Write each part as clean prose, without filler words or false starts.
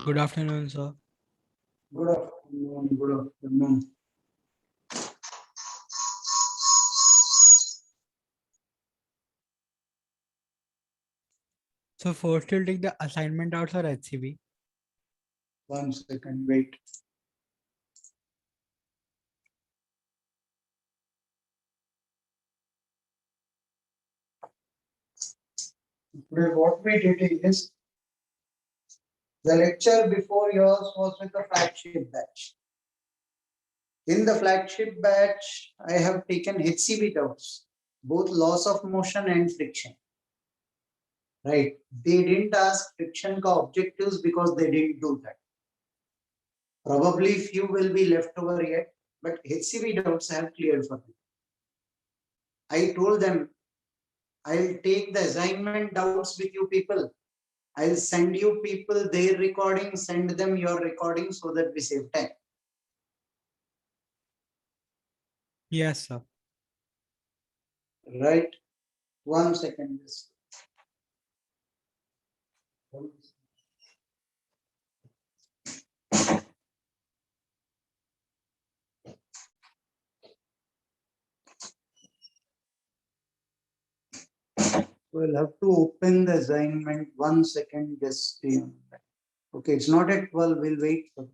Good afternoon, sir. Good afternoon. Good afternoon. So first you'll take the assignment out for HCB. 1 second, wait. Today what we did is the lecture before yours was with the flagship batch. In the flagship batch, I have taken HCB doubts, both loss of motion and friction. Right? They didn't ask friction ka objectives because they didn't do that. Probably few will be left over yet, but HCB doubts I have cleared for them. I told them I'll take the assignment doubts with you people. I'll send you people their recording, send them your recording so that we save time. Yes, sir. Right? 1 second. We'll have to open the assignment. 1 second. Just stay on that. Okay, it's not at 12. We'll wait for.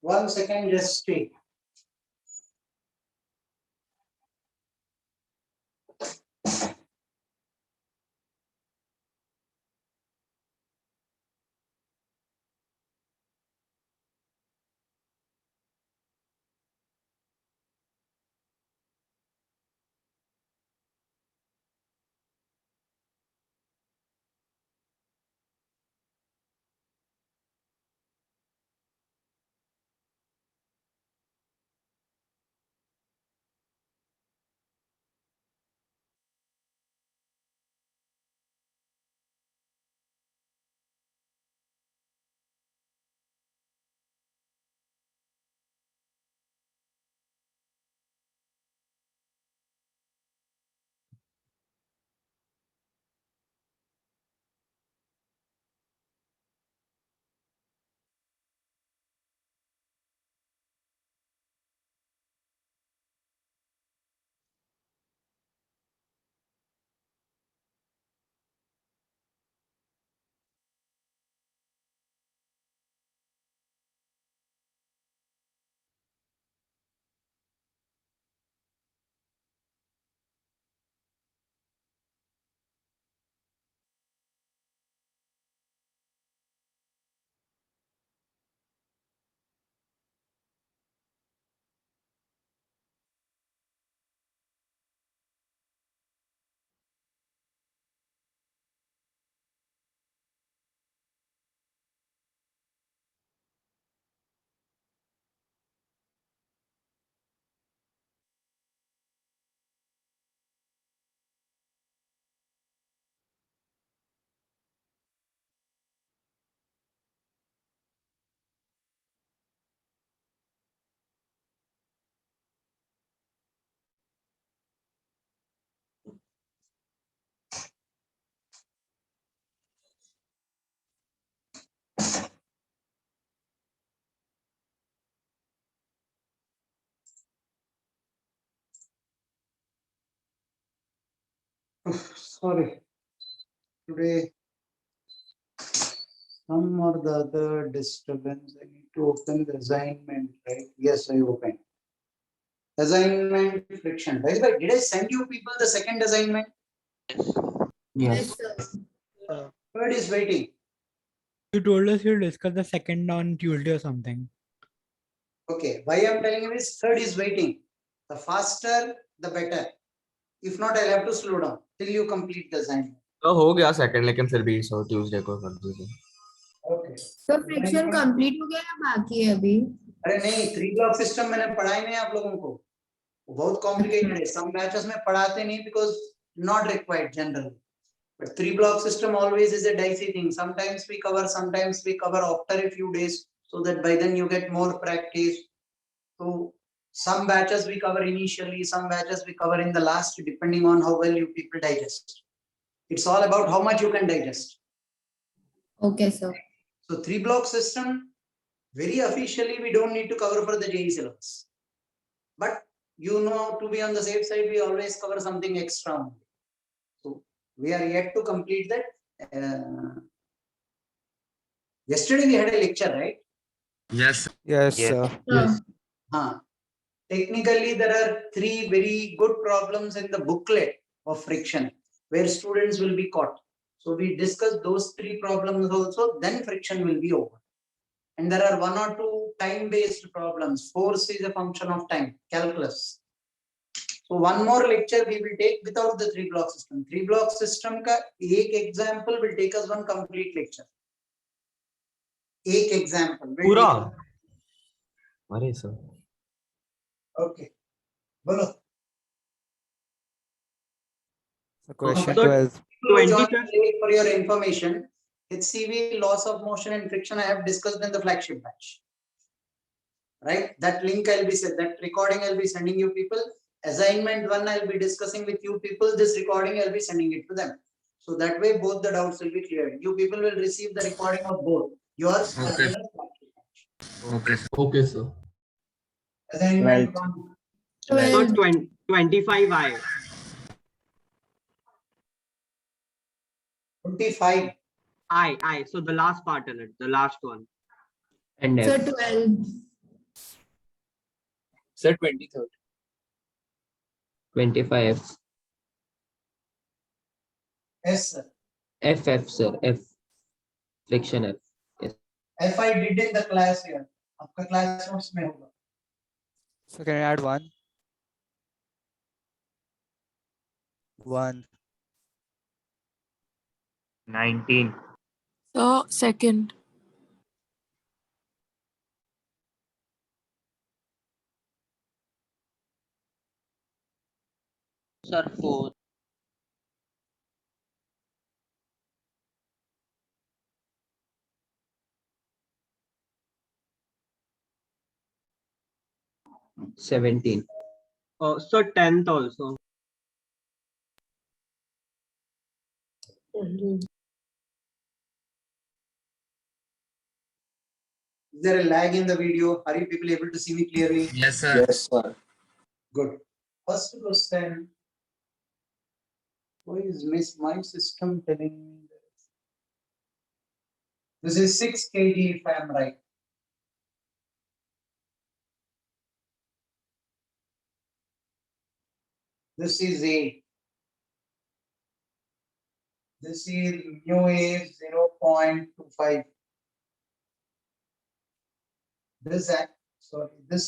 One second, just stay. Sorry. Today, some or the other disturbance. I need to open the assignment, right? Yes, I opened. Assignment friction. By the way, did I send you people the second assignment? Yes. Third is waiting. You told us you'll discuss the second on Tuesday or something. Okay, why I'm telling you is third is waiting. The faster, the better. If not, I'll have to slow down till you complete the assignment. तो हो गया second लेकिन फिर भी सो Tuesday को कर दीजिए. Okay. तो फ्रिक्शन कंप्लीट हो गया या बाकी है अभी? अरे नहीं, 3 ब्लॉक सिस्टम मैंने पढ़ा ही नहीं आप लोगों को. वो बहुत कॉम्प्लिकेटेड है. सम बैचेस में पढ़ाते नहीं because not required generally. But 3 block system always is a dicey thing. Sometimes we cover after a few days so that by then you get more practice. So some batches we cover initially, some batches we cover in the last, depending on how well you people digest. It's all about how much you can digest. Okay, sir. So 3 block system, very officially we don't need to cover for the JEE syllabus. But you know, to be on the safe side, we always cover something extra. So we are yet to complete that. Yesterday we had a lecture, right? Yes. Yes, Yes. sir. Yes. Technically, there are 3 very good problems in the booklet of friction where students will be caught. So we discuss those 3 problems also, then friction will be over. And there are 1 or 2 time-based problems. Force is a function of time, calculus. So one more lecture we will take without the 3 block system. 3 block system ka ek example will take us 1 complete lecture. Ek example. will पूरा. take us- अरे sir. Okay. Bolo. So question So- 12. For your information, HCV, loss of motion and friction I have discussed in the flagship batch. Right? That link I'll be sent, that recording I'll be sending you people. Assignment 1 I'll be discussing with you people. This recording I'll be sending it to them. So that way both the doubts will be cleared. You people will receive the recording of both yours as Okay. well as flagship batch. Okay. Okay sir. Assignment 12th. 1. So 12. 25 I. 25. I. So the last part in it, the last one. And So 12. sir 23rd. 25. Yes, sir. FF sir. F. Friction F. If I did in the class here. आपका class notes में होगा. So can I add one? One. 19. So second. Sir, 4. $17. So 10th also. Is there a lag in the video? Are you people able to see me clearly? Yes, sir. Yes, sir. Good. First question. Why is my system telling me this? This is 6 kg if I am right. This is A. This is mu is 0.25. This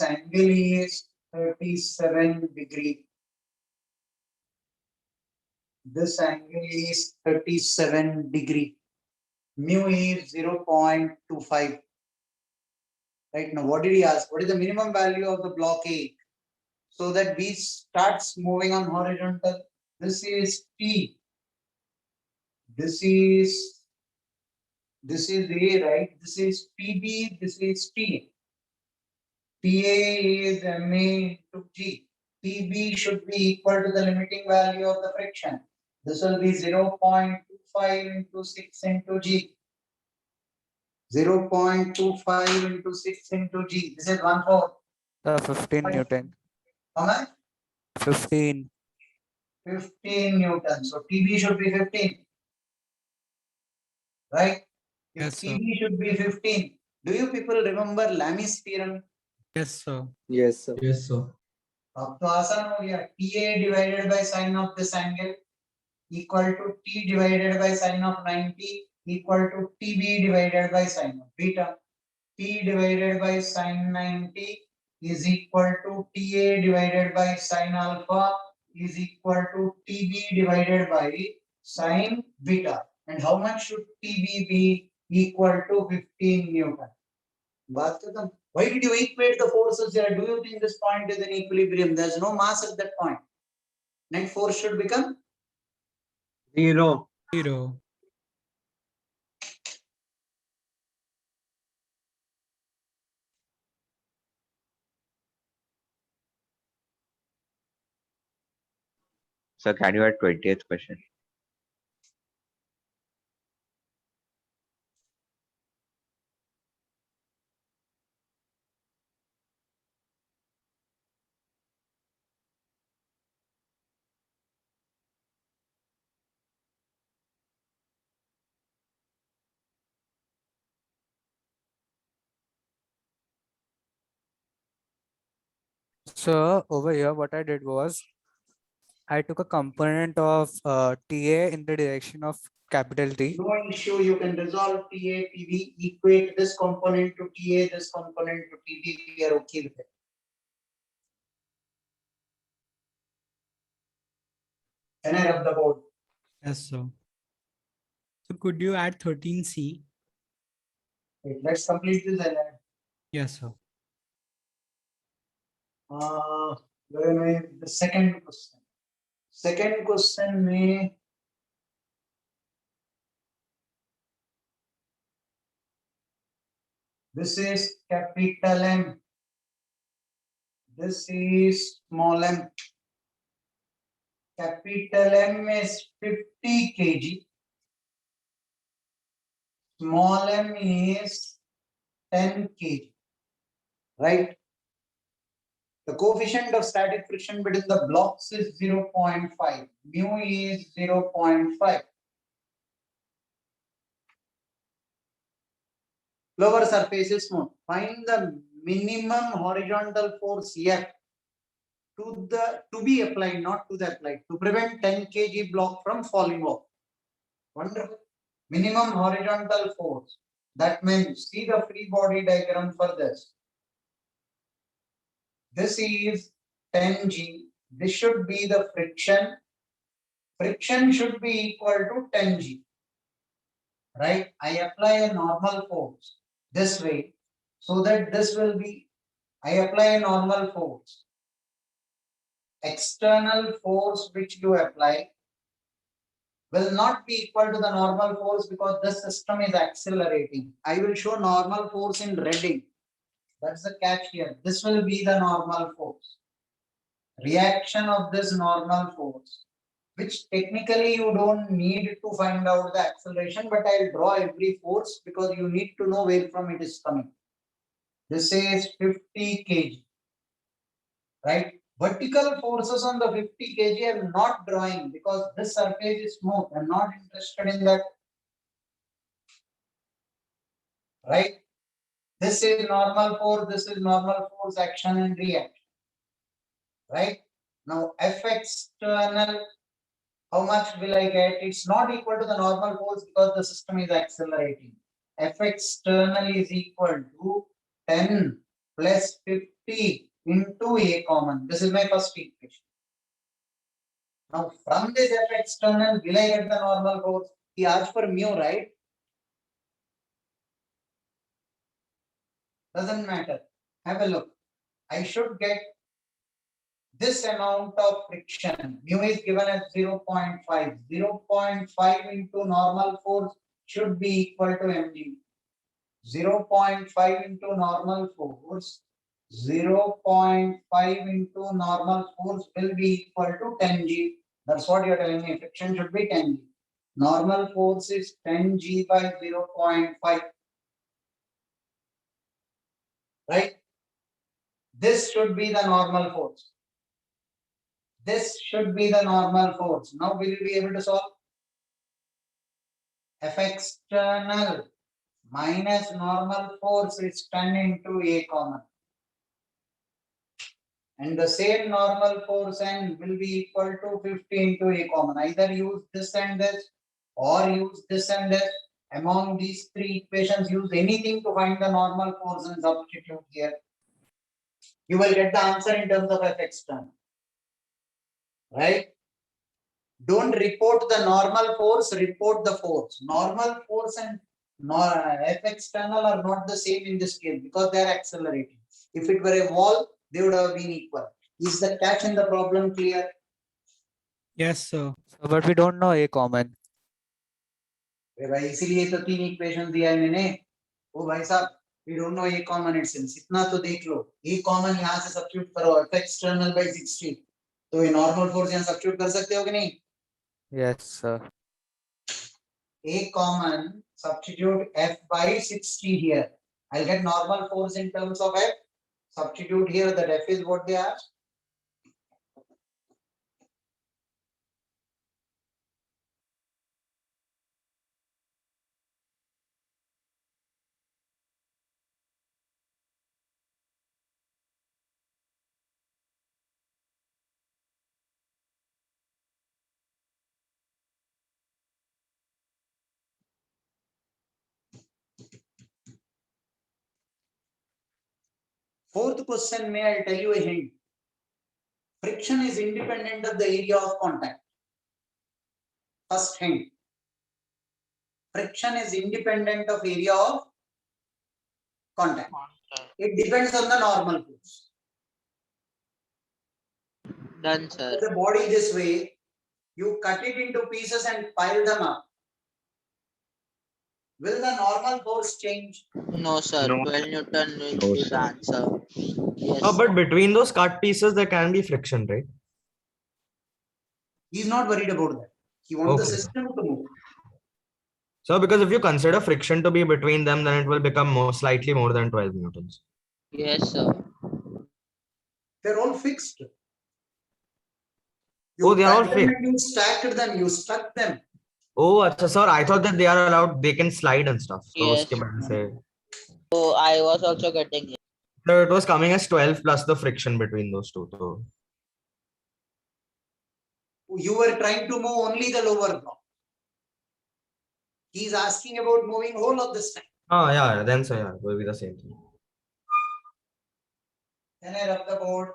angle is 37 degree. This angle is 37 degree. Mu is 0.25. Right now, what did he ask? What is the minimum value of the block A? So that B starts moving on horizontal. This is T. This is A, right? This is PB, this is T. TA is MA into G. PB should be equal to the limiting value of the friction. This will be 0.25 into 6 into G. 0.25 into 6 into G. This is 1/4. 15 Newton. How much? 15. 15 newtons. So TB should be 15. Right? If Yes, sir. TB should be 15, do you people remember Lami's theorem? Yes, sir. Yes, sir. Yes, sir. अब तो आसान हो गया. TA divided by sine of this angle equal to T divided by sine of 90 equal to TB divided by sine of beta. T divided by sine 90 is equal to TA divided by sine alpha is equal to TB divided by sine beta. And how much should TB be? Equal to 15 Newton. बात खत्म. Why did you equate the forces here? Do you think this point is in equilibrium? There's no mass at that point. Net force should become 0. 0. Sir, can you add 20th question? So over here, what I did was I took a component of TA in the direction of capital T. no issue. You can resolve TA, TB, equate this component to TA, this component to TB. We are okay with it. Can I rub the board? Yes, sir. So could you add 13C? Wait, let's complete this. Yes, sir. The second question. Second question में this is capital M. This is small m. Capital M is 50 kg. Small m is 10 kg. Right? The coefficient of static friction between the blocks is 0.5. Mu is 0.5. Lower surface is smooth. Find the minimum horizontal force F to be applied, not to the applied, to prevent 10 kg block from falling off. Wonderful. Minimum horizontal force. That means, see the free body diagram for this. This is 10 G. This should be the friction. Friction should be equal to 10 G. Right? I apply a normal force this way so that this will be, I apply a normal force. External force which you apply will not be equal to the normal force because the system is accelerating. I will show normal force in red ink. That's the catch here. This will be the normal force. Reaction of this normal force, which technically you don't need to find out the acceleration, but I'll draw every force because you need to know where from it is coming. This is 50 kg. Right? Vertical forces on the 50 kg I'm not drawing because this surface is smooth. I'm not interested in that. Right? This is normal force, this is normal force, action and reaction. Right? Now F external, how much will I get? It's not equal to the normal force because the system is accelerating. F external is equal to 10 plus 50 into A common. This is my first equation. Now from this F external, will I get the normal force? He asked for mu, right? Doesn't matter. Have a look. I should get this amount of friction. Mu is given as 0.5. 0.5 into normal force should be equal to mg. 0.5 into normal force. 0.5 into normal force will be equal to 10g. That's what you're telling me. Friction should be 10g. Normal force is 10g by 0.5. Right? This should be the normal force. This should be the normal force. Now will you be able to solve? F external minus normal force is turned into A common. And the same normal force N will be equal to 50 into A common. Either use this and this or use this and this. Among these three equations, use anything to find the normal force and substitute here. You will get the answer in terms of F external. Right? Don't report the normal force, report the force. Normal force and F external are not the same in this case because they are accelerating. If it were a wall, they would have been equal. Is the catch in the problem clear? Yes, sir. So, but we don't know A common. अरे भाई इसीलिए तो तीन equation दिया है मैंने ओ भाई साहब we don't know A common itself इतना तो देख लो A common यहाँ से सब्स्टिट्यूट करो F external by 60 तो ये नॉर्मल फोर्स यहाँ सब्स्टिट्यूट कर सकते हो कि नहीं Yes, sir. A common substitute F by 60 here. I'll get normal force in terms of F. Substitute here that F is what they asked. Fourth question, may I tell you a hint? Friction is independent of the area of contact. First hint. Friction is independent of area of contact. It depends on the normal force. Done, sir. The body this way, you cut it into pieces and pile them up. Will the normal force change? No, sir. No. 12 Newton will No, be sir. the answer. Yes. No, but between those cut pieces, there can be friction, right? He's not worried about that. He wants the Okay. system to move. So, because if you consider friction to be between them, then it will become slightly more than 12 newtons. Yes, sir. They're all fixed. Oh, they are all cut them fixed. and You stacked them, you stuck them. Oh, अच्छा, sir, I thought that they are allowed, they can slide and stuff. So, Yes. उसके वजह से- So I was also getting it. So it was coming as 12 plus the friction between those two. So, You were trying to move only the lower block. He's asking about moving whole of the stack. yeah, then so yeah, it will be the same thing. Then I rub the board.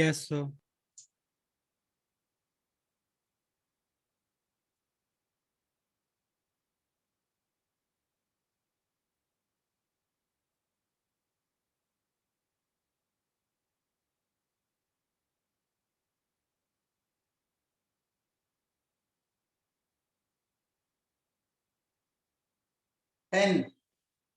Yes, sir. Ten.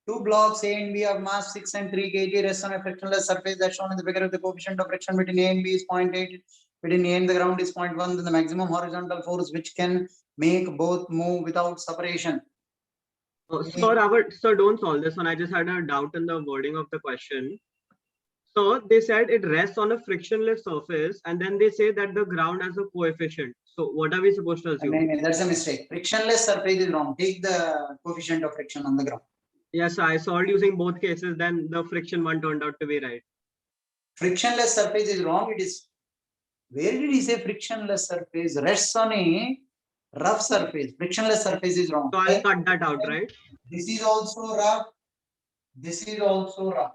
Two blocks A and B of mass 6 and 3 kg rest on a frictionless surface that's shown in the figure of the coefficient of friction between A and B is 0.8. Between A and the ground is 0.1. Then the maximum horizontal force which can make both move without separation. So don't solve this one. I just had a doubt in the wording of the question. So they said it rests on a frictionless surface, and then they say that the ground has a coefficient. So what are we supposed to assume? That's a mistake. Frictionless surface is wrong. Take the coefficient of friction on the ground. Yes, I solved using both cases. Then the friction one turned out to be right. Frictionless surface is wrong. It is. Where did he say frictionless surface? Rests on a rough surface. Frictionless surface is wrong. So I'll cut that out, right? This is also rough. This is also rough.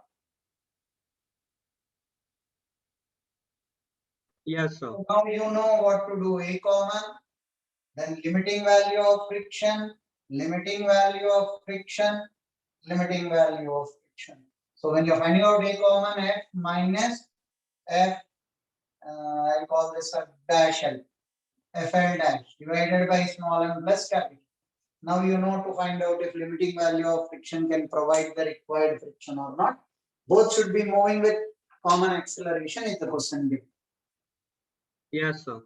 Yes, sir. So now you know what to do. A common, then limiting value of friction, limiting value of friction, limiting value of friction. So when you're finding out A common, F minus F, I'll call this a dash L, FL dash divided by small m plus capital. Now you know to find out if limiting value of friction can provide the required friction or not. Both should be moving with common acceleration is the question given. Yes, sir.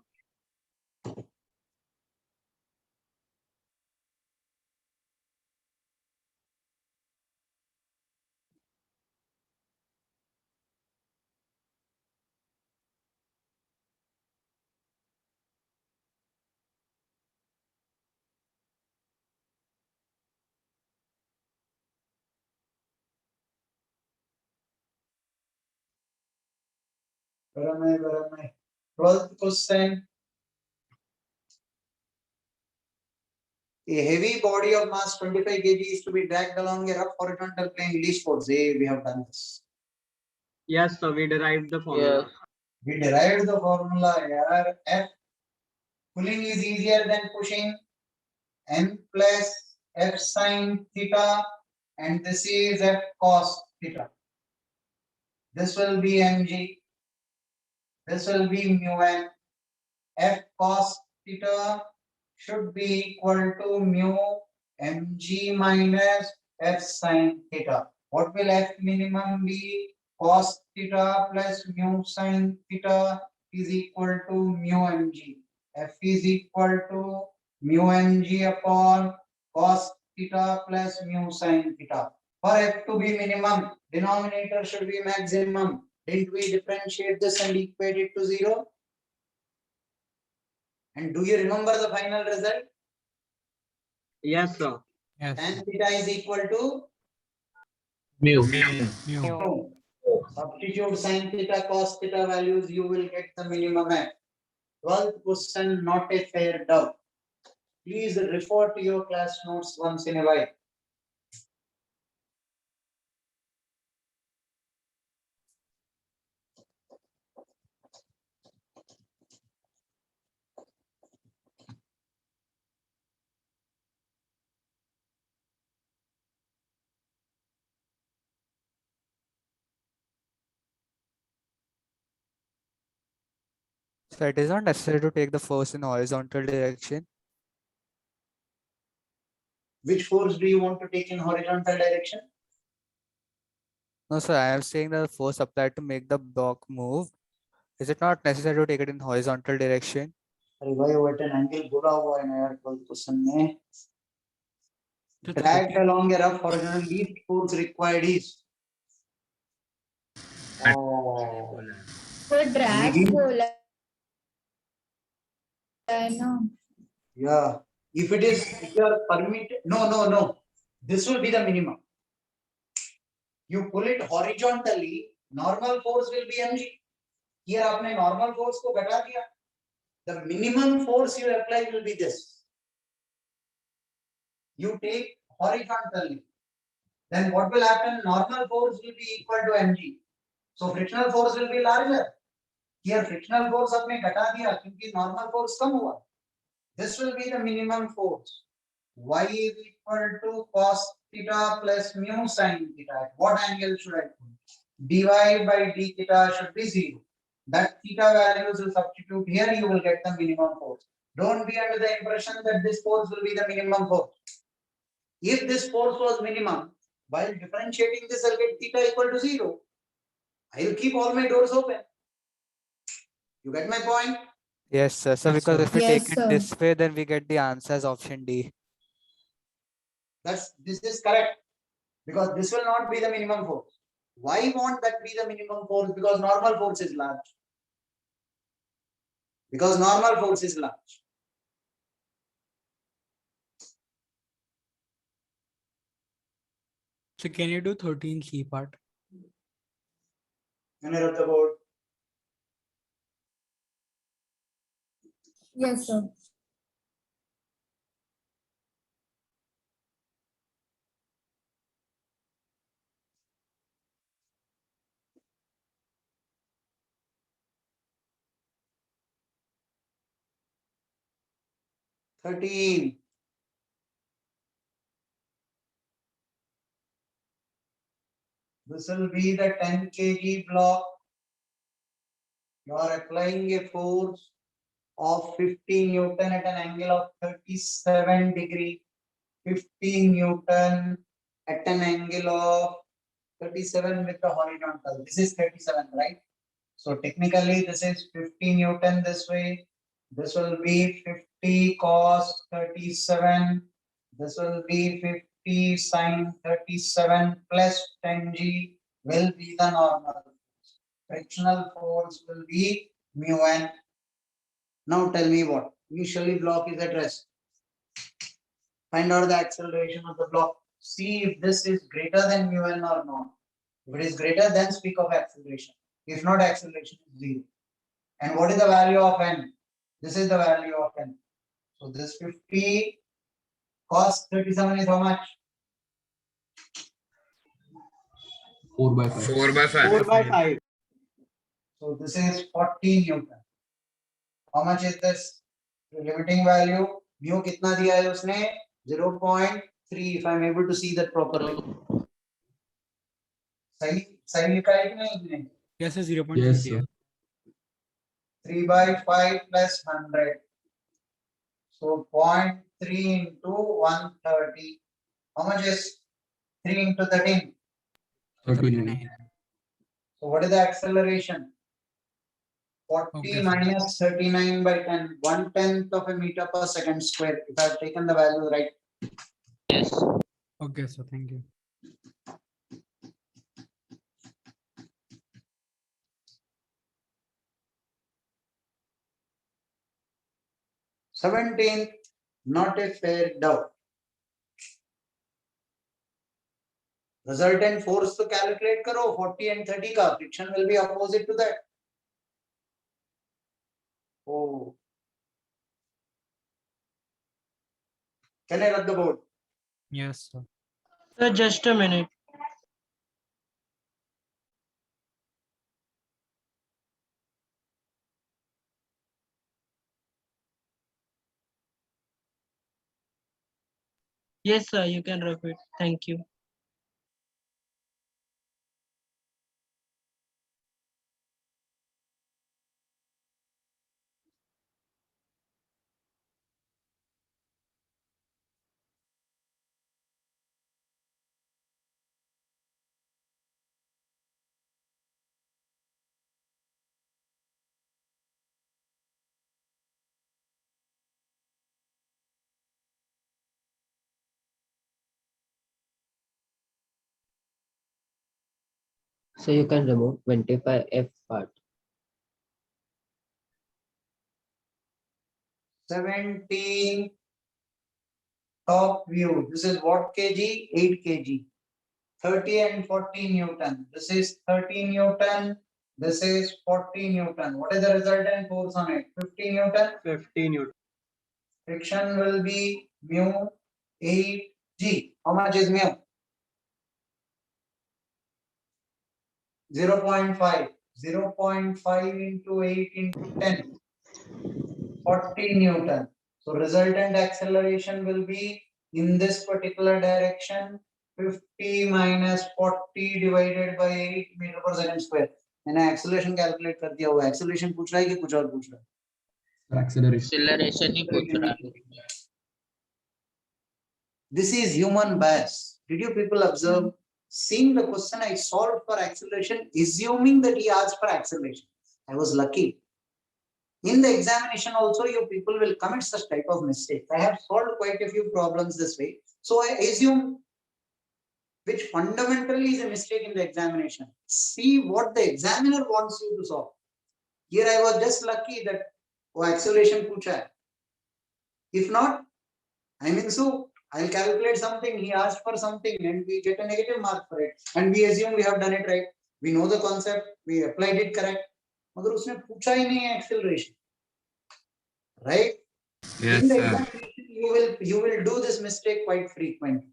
Where am I? Where am I? 12th question. A heavy body of mass 25 kg is to be dragged along a rough horizontal plane. Release force. We have done this. Yes, sir. We derived the formula. Yes. We derived the formula here. F pulling is easier than pushing. N plus F sine theta, and this is F cos theta. This will be mg. This will be mu n. F cos theta should be equal to mu mg minus F sine theta. What will F minimum be? Cos theta plus mu sine theta is equal to mu mg. F is equal to mu mg upon cos theta plus mu sine theta. For F to be minimum, denominator should be maximum. Didn't we differentiate this and equate it to 0? And do you remember the final result? Yes, sir. Yes. Tan theta is equal to Mu. mu. Substitute sin theta, cos theta values, you will get the minimum F. 12th question, not a fair doubt. Please refer to your class notes once in a while. So it is not necessary to take the force in horizontal direction. Which force do you want to take in horizontal direction? No, sir, I am saying that the force applied to make the block move. Is it not necessary to take it in horizontal direction? अरे भाई वो at an angle बोला हुआ है ना यार 12th question में. तो Dragged along a rough horizontal, least force required is. Oh. तो ड्रैग Maybe. बोला है ना. Yeah, if you are permitted, no. This will be the minimum. You pull it horizontally, normal force will be mg. Here आपने normal force को घटा दिया. The minimum force you apply will be this. You take horizontally. Then what will happen? Normal force will be equal to mg. So frictional force will be larger. Here frictional force आपने घटा दिया क्योंकि normal force कम हुआ. This will be the minimum force. Y is equal to cos theta plus mu sin theta. At what angle should I put? Dy by d theta should be 0. That theta values you substitute here, you will get the minimum force. Don't be under the impression that this force will be the minimum force. If this force was minimum, while differentiating this, I'll get theta equal to 0. I will keep all my doors open. You get my point? Yes, sir. So Yes, because sir. if we Yes, take it sir. this way, then we get the answer as option D. This is correct. Because this will not be the minimum force. Why won't that be the minimum force? Because normal force is large. Because normal force is large. So can you do 13C part? Winner of the board. Yes, sir. $13. This will be the 10 kg block. You are applying a force of 50 Newton at an angle of 37 degree. 50 Newton at an angle of 37 with the horizontal. This is 37, right? So technically this is 50 Newton this way. This will be 50 cos 37. This will be 50 sin 37 plus 10g will be the normal. Frictional force will be mu n. Now tell me what? Initially block is at rest. Find out the acceleration of the block. See if this is greater than mu n or not. If it is greater, then speak of acceleration. If not, acceleration is 0. And what is the value of n? This is the value of n. So this 50 cos 37 is how much? 4/5. 4/5. So this is 40 Newton. How much is this? The limiting value mu कितना दिया है उसने? 0.3. If I am able to see that properly. सही लिखा है कि नहीं? Yes, sir, 0.3. Yes, sir. 3/5 plus 100. So 0.3 into 130. How much is 3 into 13? 39. So what is the acceleration? 40 Okay, sir. minus 39/10. 1/10 of a meter per second square. If I have taken the value right. Yes. Okay, so thank you. Seventeenth, not a fair doubt. Resultant force to calculate करो 40 and 30 का friction will be opposite to that. Oh. Can I rub the board? Yes, sir. So just a minute. Yes, sir, you can repeat. Thank you. So you can remove 25F part. 17 top view. This is what kg? 8 kg. 30 and 40 Newton. This is 30 Newton. This is 40 Newton. What is the resultant force on it? 50 Newton. 50 Newton. Friction will be mu 8g. How much is mu? 0.5. 0.5 into 8 into 10. 40 Newton. So resultant acceleration will be in this particular direction 50 minus 40 divided by 8 meter per second square. मैंने acceleration calculate कर दिया हुआ है. Acceleration पूछ रहा है कि कुछ और पूछ रहा है? Acceleration ही पूछ रहा है. This is human bias. Did you people observe? Seeing the question I solved for acceleration, assuming that he asked for acceleration. I was lucky. In the examination also, you people will commit such type of mistake. I have solved quite a few problems this way. So I assume, which fundamentally is a mistake in the examination. See what the examiner wants you to solve. Here I was just lucky that acceleration pucha hai. If not, I mean, so I'll calculate something. He asked for something and we get a negative mark for it. And we assume we have done it right. We know the concept. We applied it correct. मगर उसने पूछा ही नहीं है acceleration, right? Yes, In the sir. examination, you will do this mistake quite frequently.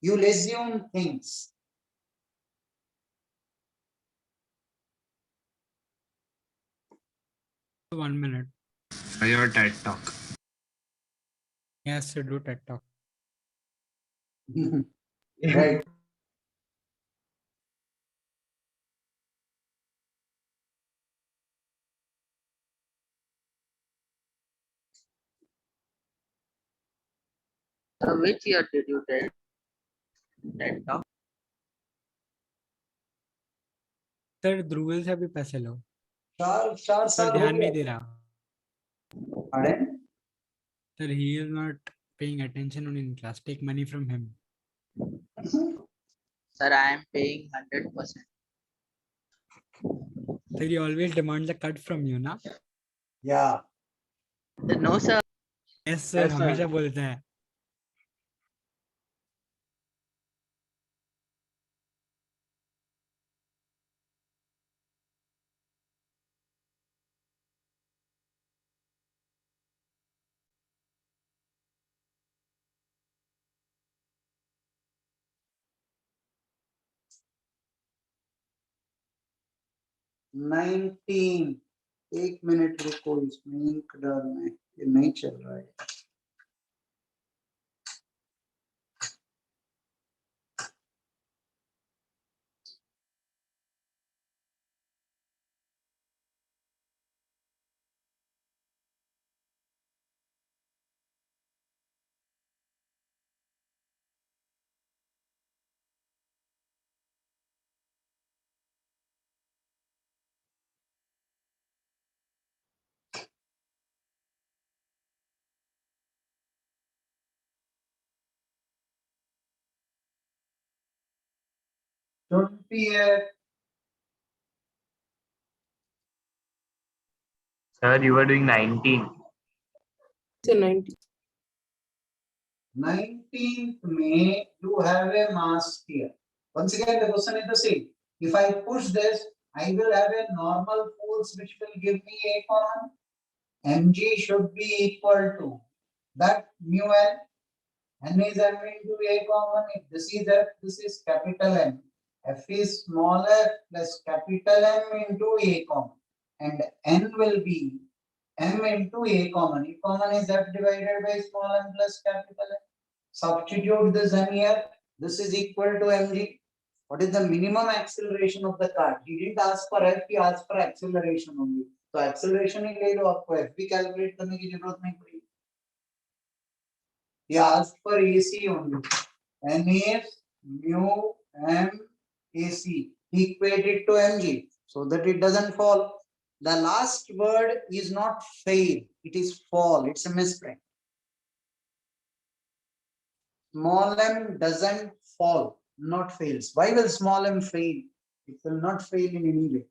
You'll assume things. One minute. Your TED talk. Yes, sir, do TED talk. Right. So which year did you take that talk? Sir Dhruval से अभी पैसे लो. चार sir साल हो ध्यान नहीं गए. दे रहा. Pardon? Sir, he is not paying attention on in class. Take money from him. Sir, I am paying 100%. Sir, he always demands a cut from you, na? Yeah. No, sir. Yes, sir. Yes, sir. हमेशा बोलते हैं. 19 एक minute रुको इसमें ink डालना है ये नहीं चल रहा है Sir, you were doing 19. So 90. 19th May, you have a mass here. Once again, the question is the same. If I push this, I will have a normal force which will give me a common. Mg should be equal to that mu n. N is m into a common. If this is f, this is capital M. F is small f plus capital M into a common. And n will be m into a common. A common is f divided by small m plus capital M. Substitute this m here. This is equal to mg. What is the minimum acceleration of the car? He didn't ask for f, he asked for acceleration only. So acceleration ही ले लो आपको f भी calculate करने की जरूरत नहीं पड़ेगी. He asked for AC only. N is mu m AC. He equated to mg so that it doesn't fall. The last word is not fail, it is fall. It's a misprint. Small m doesn't fall, not fails. Why will small m fail? It will not fail in any way.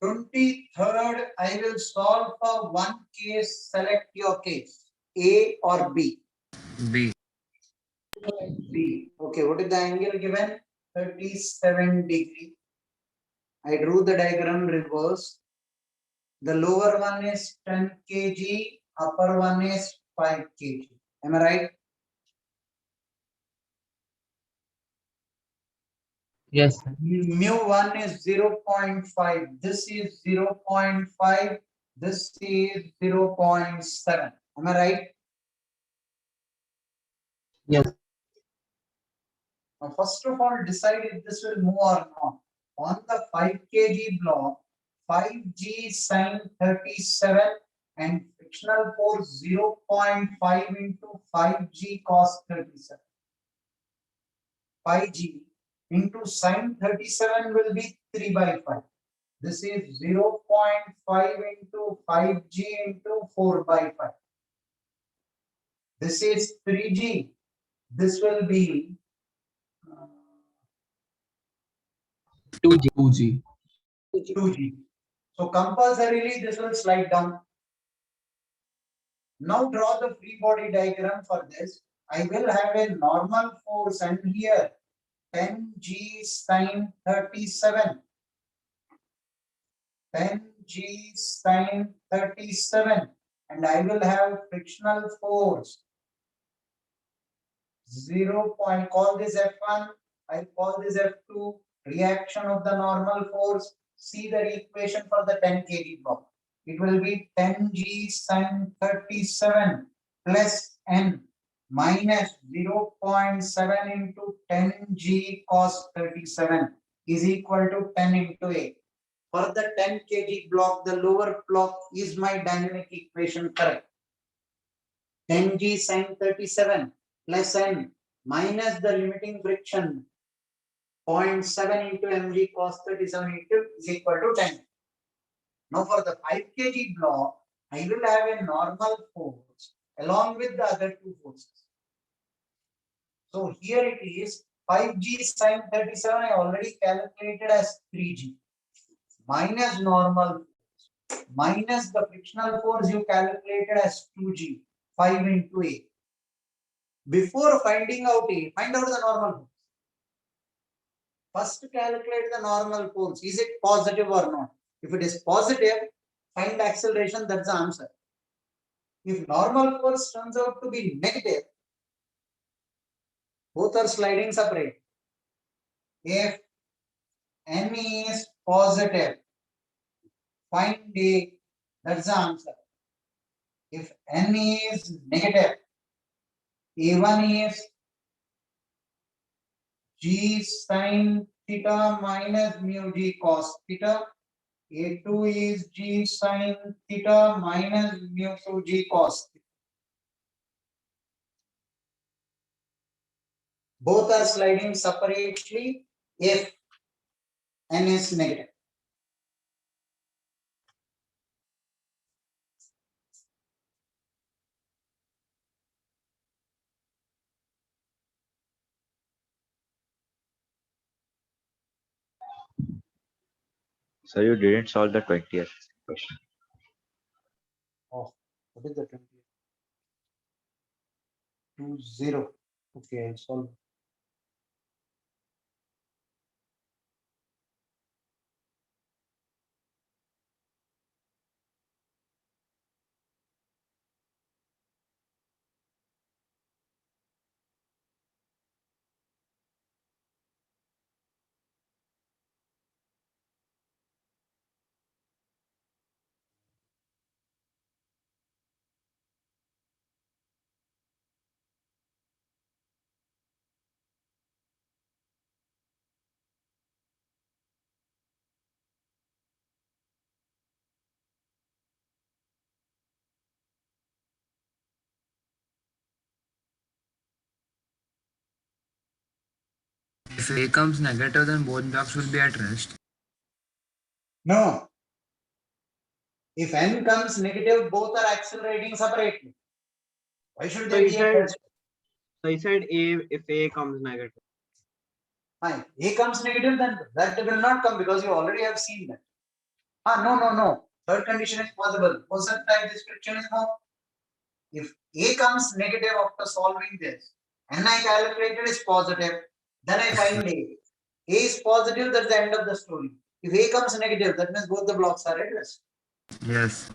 Third, I will solve for one case. Select your case, A or B. B. B. Okay, what is the angle given? 37 degree. I drew the diagram reverse. The lower one is 10 kg, upper one is 5 kg. Am I right? Yes. Mu 1 is 0.5. This is 0.5. This is 0.7. Am I right? Yes. Now, first of all, decide if this will move or not. On the 5 kg block, 5g sine 37 and frictional force 0.5 into 5g cos 37. 5g into sine 37 will be 3 by 5. This is 0.5 into 5g into 4 by 5. This is 3g. This will be 2G. 2g. So compulsorily this will slide down. Now draw the free body diagram for this. I will have a normal force and here 10g sine 37. 10g sine 37. And I will have frictional force 0. Call this F1. I call this F2. Reaction of the normal force. See the equation for the 10 kg block. It will be 10g sine 37 plus n minus 0.7 into 10g cos 37 is equal to 10 into a. For the 10 kg block, the lower block is my dynamic equation correct. 10g sine 37 plus n minus the limiting friction 0.7 into mg cos 37 into is equal to 10. Now for the 5 kg block, I will have a normal force along with the other two forces. So here it is 5g sine 37 I already calculated as 3g minus normal force minus the frictional force you calculated as 2g 5 into a. Before finding out a, find out the normal force. First calculate the normal force. Is it positive or not? If it is positive, find the acceleration, that's the answer. If normal force turns out to be negative, both are sliding separate. If n is positive, find a, that's the answer. If n is negative, a1 is g sine theta minus mu g cos theta. A2 is g sine theta minus mu g cos theta. Both are sliding separately if n is negative. So you didn't solve the 20th question. Oh, what is the 20? 20. Okay, solve. If A comes negative, then both blocks will be at rest. No. If n comes negative, both are accelerating separately. Why should So they he be at said, rest? if A comes negative. Fine. A comes negative, then that will not come because you already have seen that. No. Third condition is possible. Person type description is no. If A comes negative after solving this, and I calculated is positive, then I find A. A is positive, that's the end of the story. If A comes negative, that means both the blocks are at rest. Yes.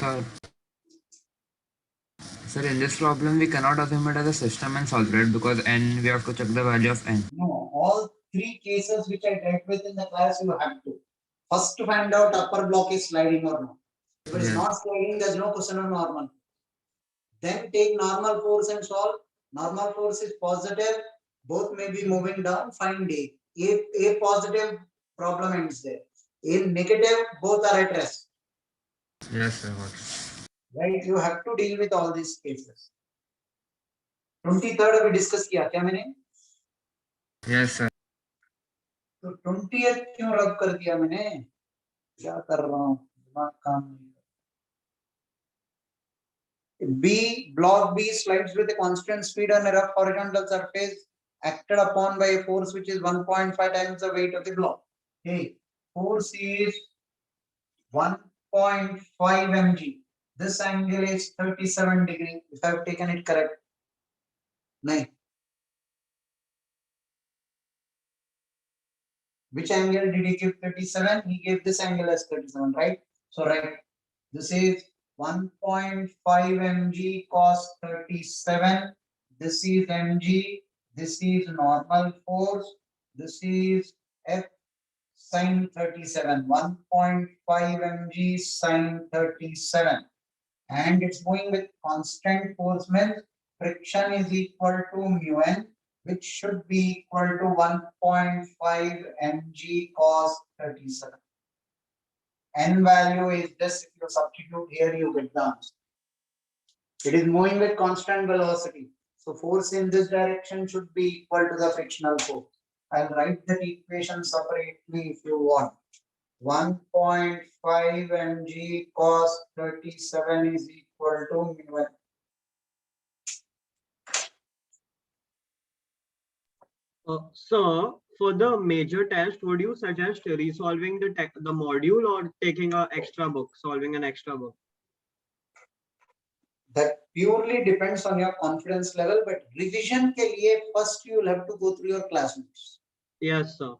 Sir, sir, in this problem, we cannot assume it as a system and solve it because n, we have to check the value of n. No, all three cases which I dealt with in the class, you have to. First to find out upper block is sliding or not. If it is Yes. not sliding, there's no question of normal. Then take normal force and solve. Normal force is positive. Both may be moving down. Find A. A positive, problem ends there. A negative, both are at rest. Yes, sir. Got it. Right? You have to deal with all these cases. 23rd अभी discuss किया क्या मैंने? Yes, sir. तो 20th क्यों रब कर दिया मैंने? क्या कर रहा हूँ? दिमाग काम नहीं कर रहा। B, block B slides with a constant speed on a rough horizontal surface acted upon by a force which is 1.5 times the weight of the block. Okay, force is 1.5 mg. This angle is 37 degree. If I have taken it correct. No. Which angle did he give 37? He gave this angle as 37, right? So, right. This is 1.5 mg cos 37. This is mg. This is normal force. This is F sin 37. 1.5 mg sin 37. And it's going with constant force means friction is equal to mu n, which should be equal to 1.5 mg cos 37. N value is this, if you substitute here, you get the answer. It is moving with constant velocity. So force in this direction should be equal to the frictional force. I'll write that equation separately if you want. 1.5 mg cos 37 is equal to mu n. So for the major test, would you suggest resolving the module or taking an extra book, solving an extra book? That purely depends on your confidence level, but revision ke liye first you will have to go through your class notes. Yes, sir.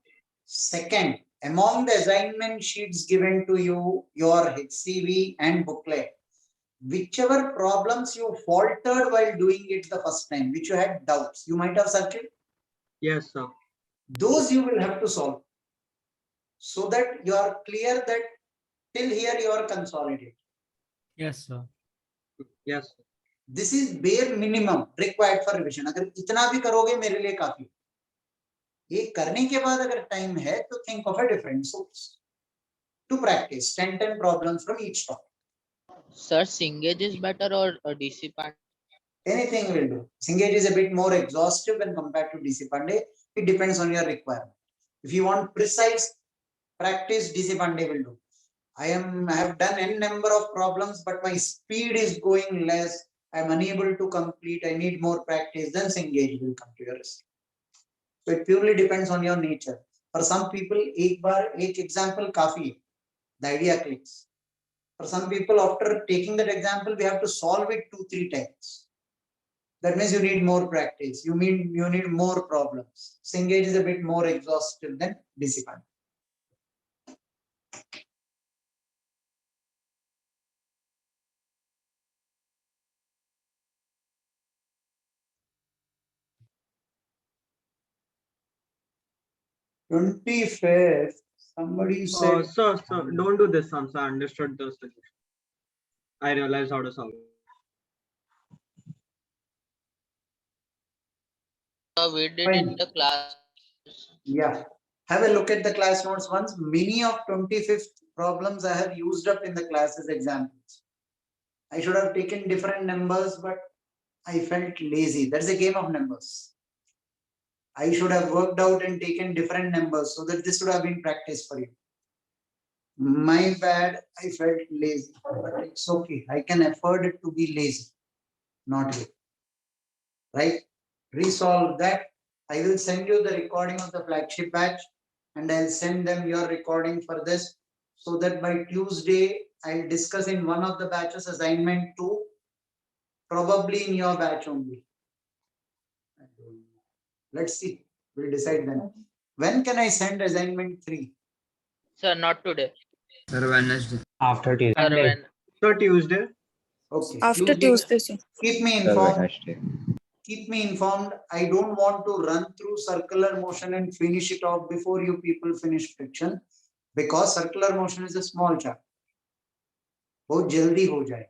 Second, among the assignment sheets given to you, your HCV and booklet, whichever problems you faltered while doing it the first time, which you had doubts, you might have searched. Yes, sir. Those you will have to solve so that you are clear that till here you are consolidated. Yes, sir. Yes. This is bare minimum required for revision. अगर इतना भी करोगे मेरे लिए काफी. ये करने के बाद अगर time है तो think of a different source to practice 10 problems from each topic. Sir, Cengage is better or DC Pandey? Anything will do. Cengage is a bit more exhaustive when compared to DC Pandey. It depends on your requirement. If you want precise practice, DC Pandey will do. I have done n number of problems, but my speed is going less. I am unable to complete. I need more practice. Then Cengage will come to your rescue. So it purely depends on your nature. For some people, एक example काफी. The idea clicks. For some people, after taking that example, we have to solve it 2-3 times. That means you need more practice. You need more problems. Cengage is a bit more exhaustive than DC Pandey. Twenty-fifth. Somebody said. Sir, don't do this, sir. I understood the solution. I realized how to solve it. We did in the class. Yeah. Have a look at the class notes once. Many of 25th problems I have used up in the class as examples. I should have taken different numbers, but I felt lazy. That's a game of numbers. I should have worked out and taken different numbers so that this would have been practice for you. My bad, I felt lazy, but it's okay. I can afford it to be lazy, not you. Right? Resolve that. I will send you the recording of the flagship batch and I'll send them your recording for this so that by Tuesday, I'll discuss in one of the batches assignment 2, probably in your batch only. Let's see. We'll decide then. When can I send assignment 3? Sir, not today. Sir, Wednesday. After Tuesday. Sir, So Tuesday. Okay. After Tuesday, sir. Keep me Sir, informed. Wednesday. Keep me informed. I don't want to run through circular motion and finish it off before you people finish friction, because circular motion is a small chapter. बहुत जल्दी हो जाए.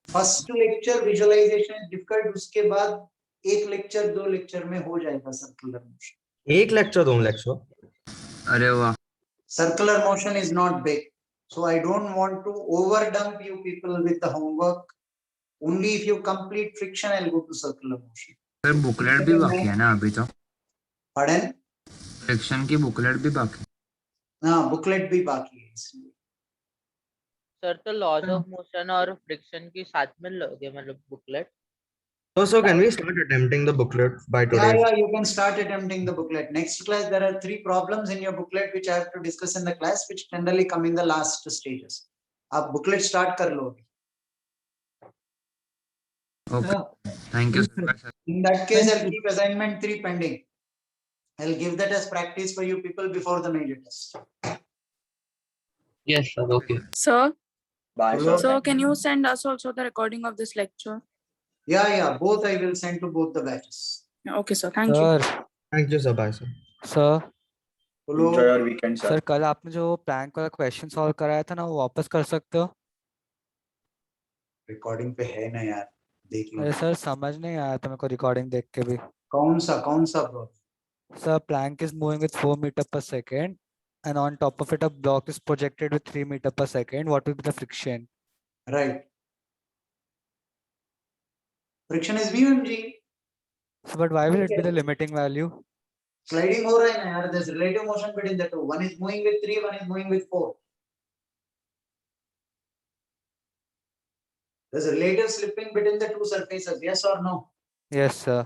First lecture visualization is difficult. उसके बाद एक lecture 2 lecture में हो जाएगा circular motion. एक lecture 2 lecture. अरे वाह. Circular motion is not big, so I don't want to overdump you people with the homework. Only if you complete friction, I'll go to circular motion. Sir booklet भी बाकी है ना अभी तो. Pardon? Friction की booklet भी बाकी. हाँ, booklet भी बाकी है इसलिए. सर तो लॉज ऑफ मोशन और फ्रिक्शन की साथ में लोगे मतलब booklet. So can we start attempting the booklet by today? Yeah, you can start attempting the booklet. Next class, there are 3 problems in your booklet which I have to discuss in the class, which generally come in the last stages. आप booklet start कर लो. Okay. Thank you sir. In that case, I'll keep assignment 3 pending. I'll give that as practice for you people before the major test. Yes, sir. Okay. Sir, Bye, so can you send us also the recording of this lecture? Yeah, both I will send to both the batches. Okay, sir. Thank you. Sir Thank you, sir. Bye, sir. Sir Hello. Enjoy your weekend, sir. Sir कल आपने जो Planck वाला question solve कराया था ना वो वापस कर सकते हो? Recording पे है ना यार, देख लो. अरे सर समझ नहीं आया था मेरे को रिकॉर्डिंग देख के भी. कौन सा bro? Sir, plank is moving with 4 meters per second, and on top of it, a block is projected with 3 meters per second. What will be the friction? Right. Friction is mu mg. So, but why will it be the limiting value? Sliding हो रहा है ना यार. There's relative motion between the two. One is moving with 3, one is moving with 4. There's relative slipping between the two surfaces. Yes or no? Yes, sir.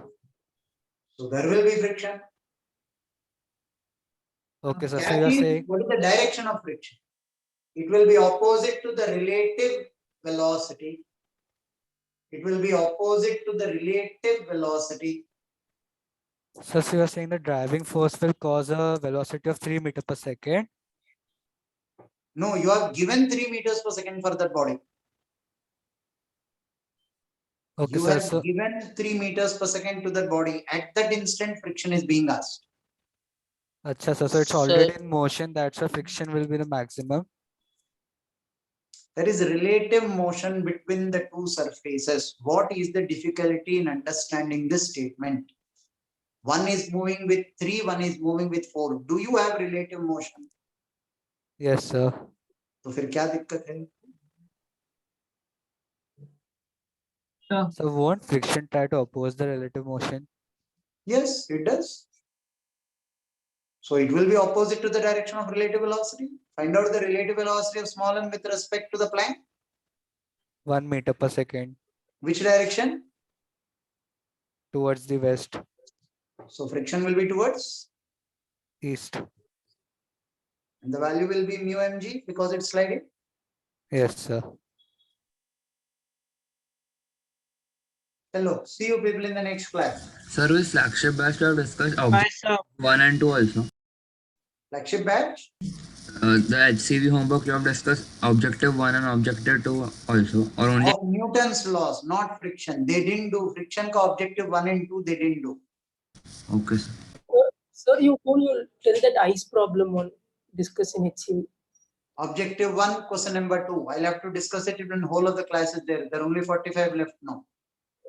So there will be friction. Okay, sir. So Catch you are is, saying what is the direction of friction? It will be opposite to the relative velocity. It will be opposite to the relative velocity. so you are saying the driving force will cause a velocity of 3 meters per second. No, you are given 3 meters per second for that body. Okay, You sir. have So given 3 meters per second to that body. At that instant, friction is being asked. acha, sir. So it's already in motion. That's why friction will be the maximum. There is relative motion between the two surfaces. What is the difficulty in understanding this statement? One is moving with 3, one is moving with 4. Do you have relative motion? Yes, sir. तो फिर क्या दिक्कत है? So won't friction try to oppose the relative motion? Yes, it does. So it will be opposite to the direction of relative velocity. Find out the relative velocity of small m with respect to the plank. 1 meter per second Which direction? towards the west, So friction will be towards, east. and the value will be mu mg because it's sliding. Yes, sir. Hello, see you people in the next class. Sir, will flagship batch we have discussed Bye, object sir. 1 and 2 also. Flagship batch. The HCV homework you have discussed objective 1 and objective 2 also, or only Of Newton's laws, not friction. They didn't do friction ka objective 1 and 2, they didn't do. okay sir. Sir, you tell that ice problem on discussing HCV. Objective 1, question number 2. I'll have to discuss it in whole of the classes there. There are only 45 left now.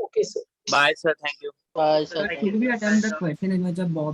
Okay, sir. Bye, sir. Thank you. Bye, sir. Could we attempt the question in which a Bob